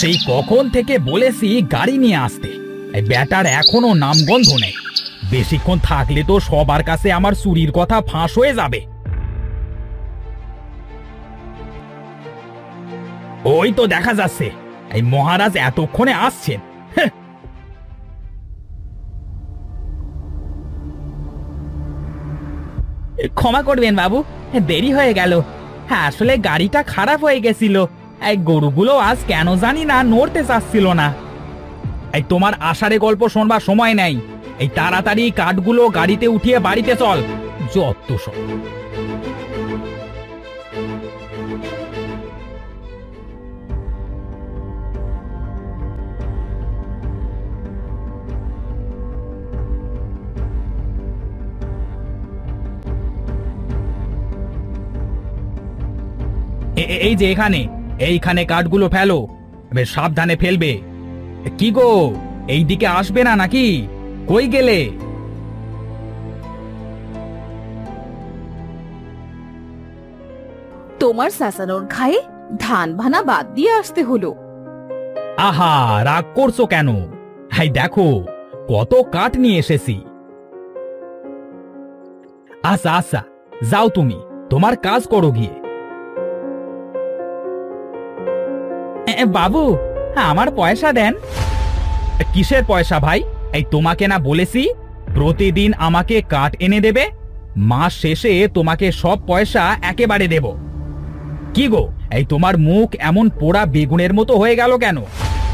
সেই কখন থেকে বলেছি গাড়ি নিয়ে আসতে, এই ব্যাটার এখনো নামগন্ধ নেই। বেশিক্ষণ থাকলে তো সবার কাছে আমার চুরির কথা ফাঁস হয়ে যাবে। ওই তো দেখা যাচ্ছে, এই মহারাজ এতক্ষণে আসছেন। হ্যাঁ। ক্ষমা করবেন বাবু, দেরি হয়ে গেল। হ্যাঁ, আসলে গাড়িটা খারাপ হয়ে গেছিল। এই গরুগুলো আজ কেন জানি না নড়তে চাচ্ছিল না। এই তোমার আষাঢ়ে গল্প শোনবার সময় নেই। এই তাড়াতাড়ি কাঠগুলো গাড়িতে উঠিয়ে বাড়িতে চল। যত সব। এই যে এখানে, এইখানে কাঠগুলো ফেলো। বেশ সাবধানে ফেলবে। কি গো, এই দিকে আসবে না নাকি? কই গেলে? তোমার শাসানোর ঘায়ে ধান ভানা বাদ দিয়ে আসতে হলো। আহা, রাগ করছো কেন? হাই দেখো, কত কাঠ নিয়ে এসেছি। আচ্ছা আচ্ছা, যাও তুমি তোমার কাজ করো গিয়ে। বাবু, আমার পয়সা দেন। কিসের পয়সা ভাই? এই তোমাকে না বলেছি প্রতিদিন আমাকে কাঠ এনে দেবে? মাস শেষে তোমাকে সব পয়সা একেবারে দেব। কি গো, এই তোমার মুখ এমন পোড়া বেগুনের মতো হয়ে গেল কেন?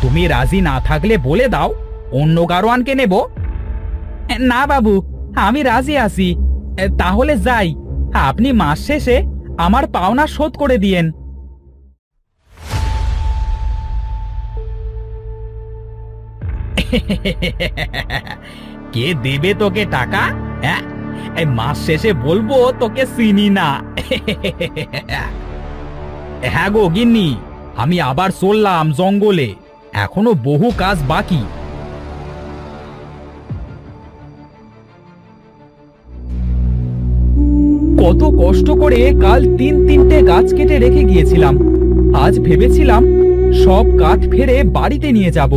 তুমি রাজি না থাকলে বলে দাও, অন্য গারোয়ানকে নেব। না বাবু, আমি রাজি আছি। তাহলে যাই, আপনি মাস শেষে আমার পাওনা শোধ করে দিয়েন। কে দেবে তোকে টাকা? হ্যাঁ, এই মাস শেষে বলবো তোকে চিনি না। হ্যাঁ গো গিন্নি, আমি আবার চললাম জঙ্গলে, এখনো বহু কাজ বাকি। কত কষ্ট করে কাল তিনটে গাছ কেটে রেখে গিয়েছিলাম। আজ ভেবেছিলাম সব কাঠ ফেরে বাড়িতে নিয়ে যাব।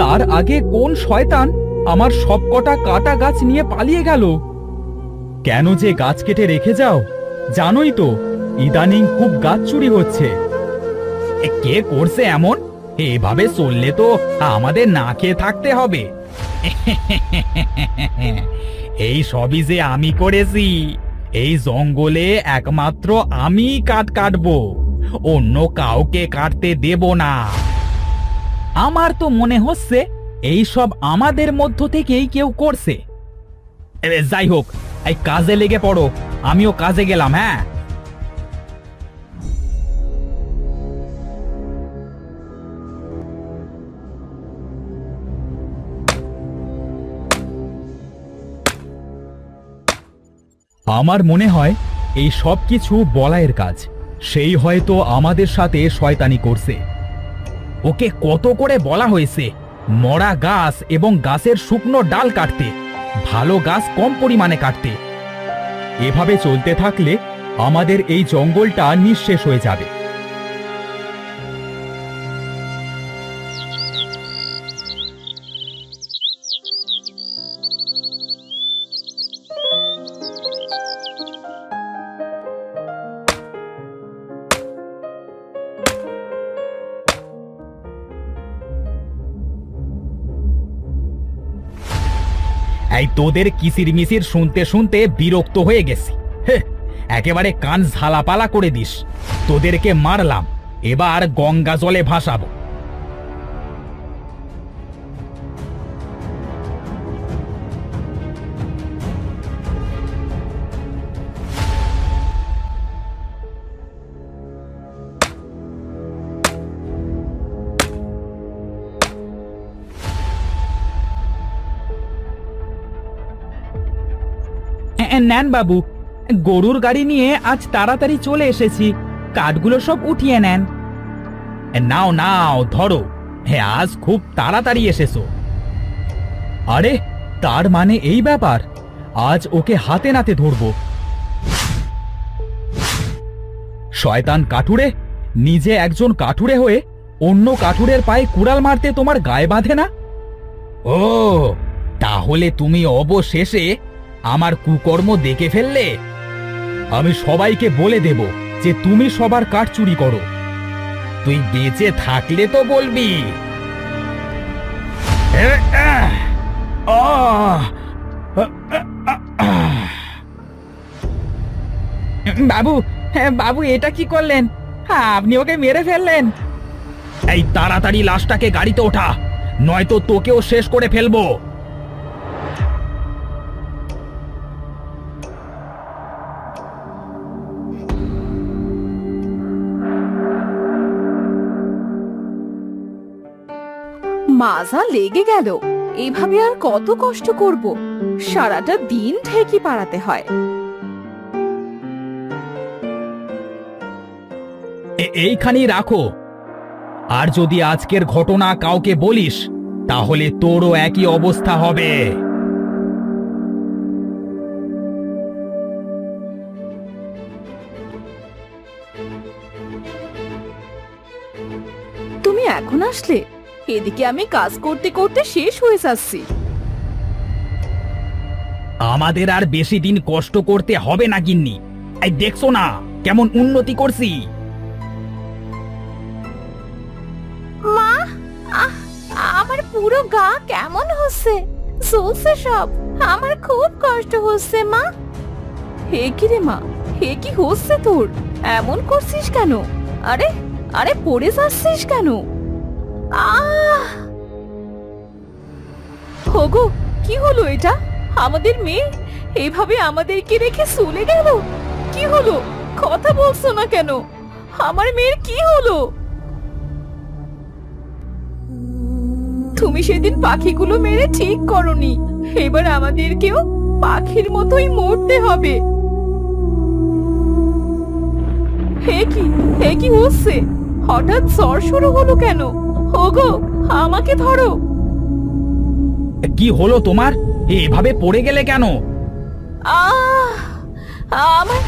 তার আগে কোন শয়তান আমার সবকটা কাটা গাছ নিয়ে পালিয়ে গেল। কেন যে গাছ কেটে রেখে যাও? জানোই তো ইদানিং খুব গাছ চুরি হচ্ছে। কে করছে এমন? এভাবে চললে তো আমাদের না খেয়ে থাকতে হবে। এই সবই যে আমি করেছি। এই জঙ্গলে একমাত্র আমি কাঠ কাটবো, অন্য কাউকে কাটতে দেব না। আমার তো মনে হচ্ছে এই সব আমাদের মধ্য থেকেই কেউ করছে। যাই হোক, এই কাজে লেগে পড়ো, আমিও কাজে গেলাম। হ্যাঁ, আমার মনে হয় এই সব কিছু বলাইয়ের কাজ। সেই হয়তো আমাদের সাথে শয়তানি করছে। ওকে কত করে বলা হয়েছে মরা গাছ এবং গাছের শুকনো ডাল কাটতে, ভালো গাছ কম পরিমাণে কাটতে। এভাবে চলতে থাকলে আমাদের এই জঙ্গলটা নিঃশেষ হয়ে যাবে। এই তোদের কিসির মিসির শুনতে শুনতে বিরক্ত হয়ে গেছি। একেবারে কান ঝালাপালা করে দিস। তোদেরকে মারলাম, এবার গঙ্গা জলে ভাসাবো। নেন বাবু, গরুর গাড়ি নিয়ে আজ তাড়াতাড়ি চলে এসেছি। কাঠগুলো সব উঠিয়ে নেন। নাও নাও, ধরো। হ্যাঁ, আজ খুব তাড়াতাড়ি এসেছো। আরে, তার মানে এই ব্যাপার? আজ ওকে হাতে নাতে ধরবো। শয়তান কাঠুরে, নিজে একজন কাঠুরে হয়ে অন্য কাঠুরের পায়ে কুড়াল মারতে তোমার গায়ে বাঁধে না? ও, তাহলে তুমি অবশেষে আমার কুকর্ম দেখে ফেললে। আমি সবাইকে বলে দেব যে তুমি সবার কাঠ চুরি করো। তুই বেঁচে থাকলে তো বলবি। বাবু, বাবু এটা কি করলেন? আপনি ওকে মেরে ফেললেন। এই তাড়াতাড়ি লাশটাকে গাড়িতে ওঠা, নয়তো তোকেও শেষ করে ফেলবো। মাজা লেগে গেল। এভাবে আর কত কষ্ট করব? সারাটা দিন ঠেকি পাড়াতে হয়। এইখানেই রাখো। আর যদি আজকের ঘটনা কাউকে বলিস তাহলে তোরও একই অবস্থা হবে। তুমি এখন আসলে? এদিকে আমি কাজ করতে করতে শেষ হয়ে যাচ্ছি। আমাদের আর বেশি দিন কষ্ট করতে হবে না গিন্নি। এই দেখছো না কেমন উন্নতি করছি। মা, আমার পুরো গা কেমন হচ্ছে, জ্বলছে সব। আমার খুব কষ্ট হচ্ছে মা। হে কি রে মা, হে কি হচ্ছে তোর? এমন করছিস কেন? আরে আরে পড়ে যাচ্ছিস কেন? হোগো, কি হলো এটা? আমাদের মেয়ে এইভাবে আমাদেরকে রেখে চলে গেল। কি হলো? কথা বলছো না কেন? আমার মেয়ের কি হলো? তুমি সেদিন পাখিগুলো মেরে ঠিক করনি। এবার আমাদেরকেও পাখির মতোই মরতে হবে। হে কি হচ্ছে? হঠাৎ জ্বর শুরু হলো কেন? ওগো, আমাকে ধরো। কি হলো তোমার? এভাবে পড়ে গেলে কেন? আহ, আমার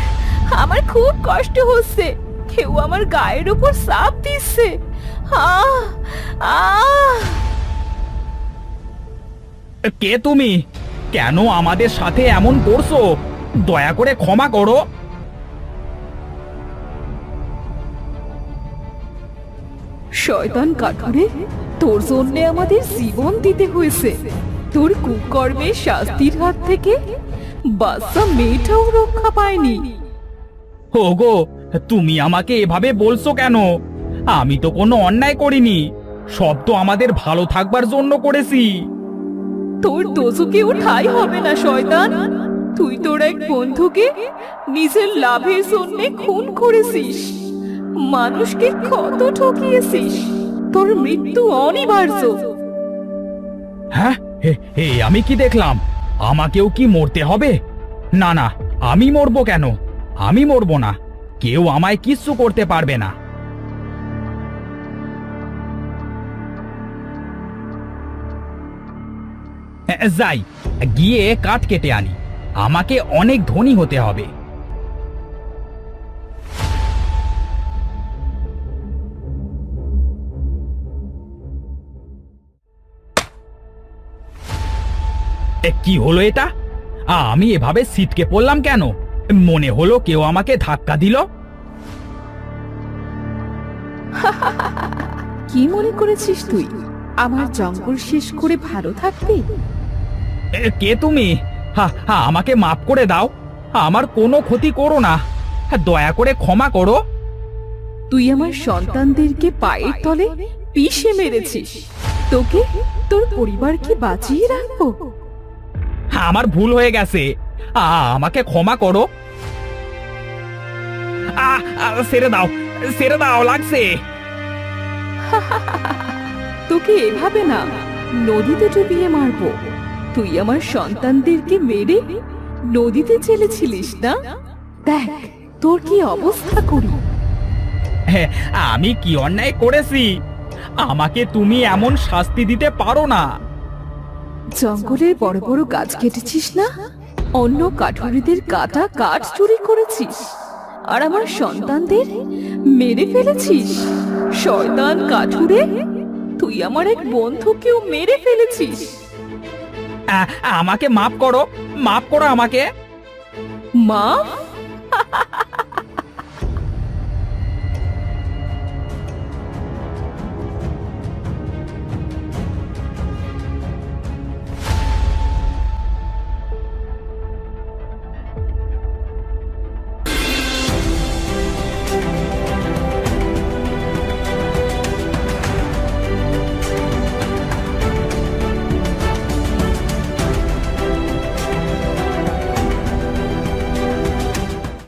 আমার খুব কষ্ট হচ্ছে। কেউ আমার গায়ের উপর চাপ দিচ্ছে। আহ আহ কে তুমি? কেন আমাদের সাথে এমন করছো? দয়া করে ক্ষমা করো। শয়তান কাঠুরে, তোর জন্য আমাদের জীবন দিতে হয়েছে। তোর কুকর্মের শাস্তির হাত থেকে বাচ্চা মেয়েটাও রক্ষা পায়নি। ওগো, তুমি আমাকে এভাবে বলছো কেন? আমি তো কোনো অন্যায় করিনি। সব তো আমাদের ভালো থাকবার জন্য করেছি। তোর দোষকেও ঠাঁই হবে না শয়তান। তুই তোর এক বন্ধুকে নিজের লাভের জন্য খুন করেছিস। মানুষকে কত ঠকিয়েছিস। তোর মৃত্যু অনিবার্য। হ্যাঁ, আমি কি দেখলাম? আমাকেও কি মরতে হবে? না না, আমি মরবো কেন? আমি মরবো না। কেউ আমায় কিচ্ছু করতে পারবে না। যাই, গিয়ে কাঠ কেটে আনি। আমাকে অনেক ধনী হতে হবে। কি হলো এটা? আমি এভাবে ছিটকে পড়লাম কেন? মনে হলো কেউ আমাকে ধাক্কা দিল। কি মনে করেছিস তুই আমার জঙ্গল শেষ করে ভালো থাকবি? কে তুমি? আমাকে মাফ করে দাও। আমার কোনো ক্ষতি করো না। দয়া করে ক্ষমা করো। তুই আমার সন্তানদেরকে পায়ের তলে পিষে মেরেছিস। তোকে, তোর পরিবারকে বাঁচিয়ে রাখবো। আমার ভুল হয়ে গেছে। আমাকে ক্ষমা করো। ছেড়ে দাও, ছেড়ে দাও, লাগছে। তোকে এভাবে না, নদীতে ডুবিয়ে মারবো। তুই আমার সন্তানদেরকে মেরে নদীতে চেলেছিলিস না? দেখ তোর কি অবস্থা করি। আমি কি অন্যায় করেছি? আমাকে তুমি এমন শাস্তি দিতে পারো না। জঙ্গলের বড় বড় গাছ কেটেছিস না? অন্য কাঠুরিদের কাটা কাঠ চুরি করেছিস। আর আমার সন্তানদের মেরে ফেলেছিস? শয়তান কাঠুরে, তুই আমার এক বন্ধুকেও মেরে ফেলেছিস। আমাকে মাফ করো, মাফ করো আমাকে। মাফ?